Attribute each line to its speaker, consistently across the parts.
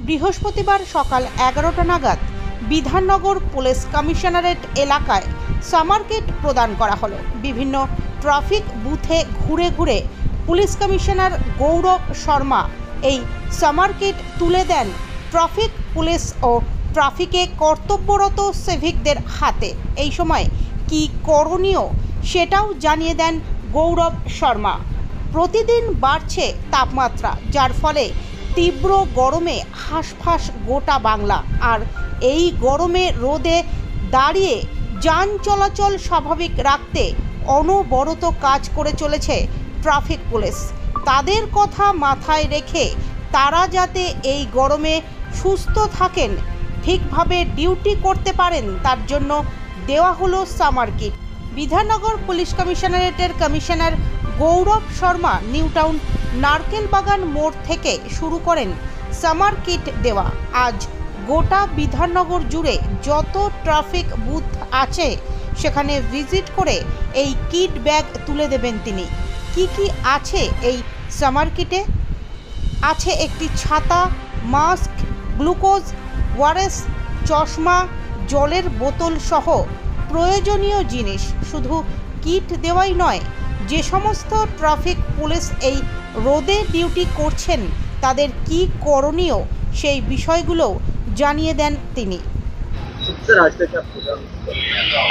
Speaker 1: বৃহস্পতিবার সকাল 11টা নাগাদ বিধাননগর পুলিশ কমিশনারেট এলাকায় সামার কিট প্রদান করা হলো। বিভিন্ন ট্রাফিক বুথে ঘুরে ঘুরে পুলিশ কমিশনার গৌরব শর্মা এই সামার কিট তুলে দেন ট্রাফিক পুলিশ ও ট্রাফিকে কর্তব্যরত সিভিকদের হাতে। এই সময় কি করণীয় সেটাও জানিয়ে দেন গৌরব শর্মা। প্রতিদিন বাড়ছে তাপমাত্রা, যার ফলে তীব্র গরমে হাঁসফাঁস গোটা বাংলা। আর এই গরমে রোদে দাঁড়িয়ে যান চলাচল স্বাভাবিক রাখতে অনবরত কাজ করে চলেছে ট্রাফিক পুলিশ। তাদের কথা মাথায় রেখে তারা যাতে এই গরমে সুস্থ থাকেন, ঠিকভাবে ডিউটি করতে পারেন, তার জন্য দেওয়া হলো সামার কিট। বিধাননগর পুলিশ কমিশনারেটের commissioner Gaurav Sharma New Town Narkel Bagan মোড় থেকে শুরু করেন সামার কিট দেওয়া। আজ গোটা বিধাননগর জুড়ে যত ট্রাফিক বুথ আছে সেখানে ভিজিট করে এই কিট ব্যাগ তুলে দেবেন তিনি। কি কি আছে এই সামার কিটে? আছে একটি ছাতা, মাস্ক, গ্লুকোজ, ওআরএস, চশমা, জলের বোতল সহ প্রয়োজনীয় জিনিস। শুধু কিট দেওয়াই নয়, যে সমস্ত ট্রাফিক পুলিশ এই রোদে ডিউটি করছেন তাদের কি করণীয় সেই বিষয়গুলো জানিয়ে দেন তিনি।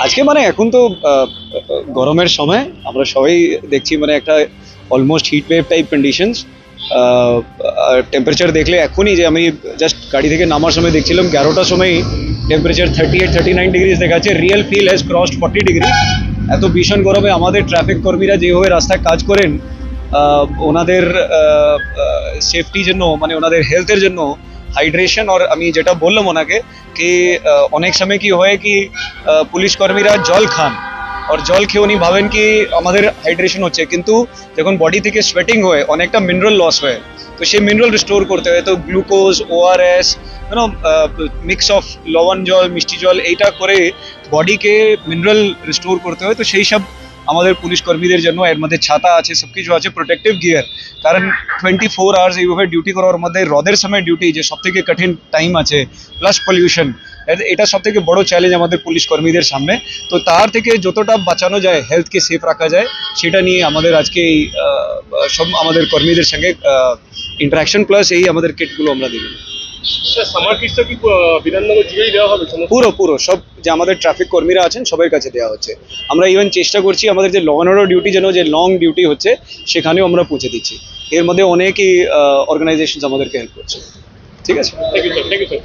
Speaker 2: আজকে মানে এখন তো গরমের সময় আমরা সবাই দেখছি মানে একটা almost heat wave type conditions. Temperature দেখলে এখনই যে আমি জাস্ট গাড়ি থেকে নামার সময় দেখছিলাম 11টার সময় টেম্পারেচার 38-39 ডিগ্রিজ দেখাচ্ছে। Real feel has crossed 40 degree. এত ভীষণ গরমে আমাদের ট্রাফিক কর্মীরা যেভাবে রাস্তায় কাজ করেন, ওনাদের সেফটির জন্য মানে ওনাদের হেলথের জন্য হাইড্রেশন, আর আমি যেটা বললাম ওনাকে কি অনেক সময় কি হয় কি পুলিশ কর্মীরা জল খান, আর জল খেয়ে উনি ভাবেন কি আমাদের হাইড্রেশন হচ্ছে, কিন্তু যখন বডি থেকে সোয়েটিং হয় অনেকটা মিনারেল লস হয়, তো সেই মিনারেল রিস্টোর করতে হয়। তো গ্লুকোজ, ওআরএস, মিক্স অফ লবণ জল, মিষ্টি জল, এইটা করে বডিকে মিনারেল রিস্টোর করতে হয়। তো সেই সব আমাদের পুলিশ কর্মীদের জন্য এর মধ্যে ছাতা আছে, সব কিছু আছে, প্রোটেক্টিভ গিয়ার। কারণ 24 আওয়ার্স এইভাবে ডিউটি করার মধ্যে রোদের সময় ডিউটি যে সব থেকে কঠিন টাইম আছে, প্লাস পলিউশন, এটা সব থেকে বড় চ্যালেঞ্জ আমাদের পুলিশ কর্মীদের সামনে। তো তার থেকে যতটা বাঁচানো যায়, হেলথকে সেফ রাখা যায়, সেটা নিয়ে আমাদের আজকে এই সব আমাদের কর্মীদের সঙ্গে ইন্টারাকশন, প্লাস এই আমাদের কিটগুলো আমরা দিলাম।
Speaker 3: সামার কিটটা কি বিধাননগর জুড়েই দেওয়া হবে?
Speaker 2: পুরো সব যে আমাদের ট্রাফিক কর্মীরা আছেন সবার কাছে দেওয়া হচ্ছে। আমরা ইভেন চেষ্টা করছি আমাদের যে ল অ্যান্ড অর্ডার ডিউটি যেন যে লং ডিউটি হচ্ছে সেখানেও আমরা পৌঁছে দিচ্ছি। এর মধ্যে অনেকই অর্গানাইজেশন আমাদেরকে হেল্প করছে। ঠিক আছে,
Speaker 3: থ্যাংক ইউ স্যার।